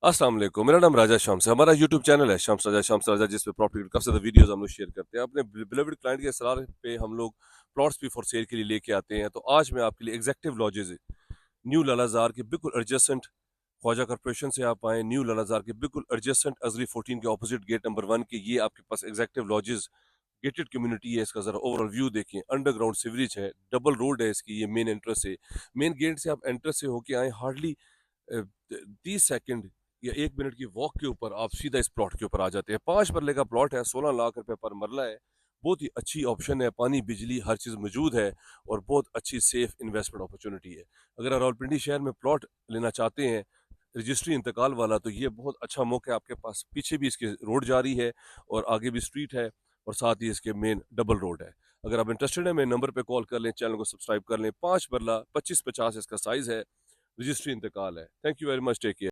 अस्सलाम वालेकुम, मेरा नाम राजा शम्स है। हमारा यूट्यूब चैनल है शम्स राजा जिसपे प्रॉपर्टी काफ़ी ज़्यादा वीडियोस हम लोग शेयर करते हैं। अपने बिलीव्ड क्लाइंट के सलाह पे हम लोग प्लॉट्स भी फॉर सेल के लिए लेके आते हैं। तो आज मैं आपके लिए एग्जेक्टिव लॉजेज न्यू लालाजार के बिल्कुल एडजेसेंट ख्वाजा कॉर्पोरेशन से आप आए, न्यू लालाजार के बिल्कुल एडजेसेंट अजरी 14 के ऑपोजिट गेट नंबर 1 के ये आपके पास एग्जेक्टिव लॉजेज गेटेड कम्युनिटी है। इसका जरा ओवरऑल व्यू देखें, अंडरग्राउंड सीवरेज है, डबल रोड है इसकी, ये मेन एंट्रेंस से मेन गेट से आप एंट्रेंस से होके आए, हार्डली 30 सेकंड या 1 मिनट की वॉक के ऊपर आप सीधा इस प्लॉट के ऊपर आ जाते हैं। 5 मरले का प्लॉट है, 16 लाख रुपए पर मरला है। बहुत ही अच्छी ऑप्शन है, पानी बिजली हर चीज़ मौजूद है और बहुत अच्छी सेफ इन्वेस्टमेंट अपॉर्चुनिटी है। अगर आप रावलपिंडी शहर में प्लॉट लेना चाहते हैं रजिस्ट्री इंतकाल वाला, तो ये बहुत अच्छा मौका है आपके पास। पीछे भी इसके रोड जारी है और आगे भी स्ट्रीट है और साथ ही इसके मेन डबल रोड है। अगर आप इंटरेस्टेड हैं, मेरे नंबर पे कॉल कर लें, चैनल को सब्सक्राइब कर लें। 5 मरला 25-50 इसका साइज़ है, रजिस्ट्री इंतकाल है। Thank you very much, take care.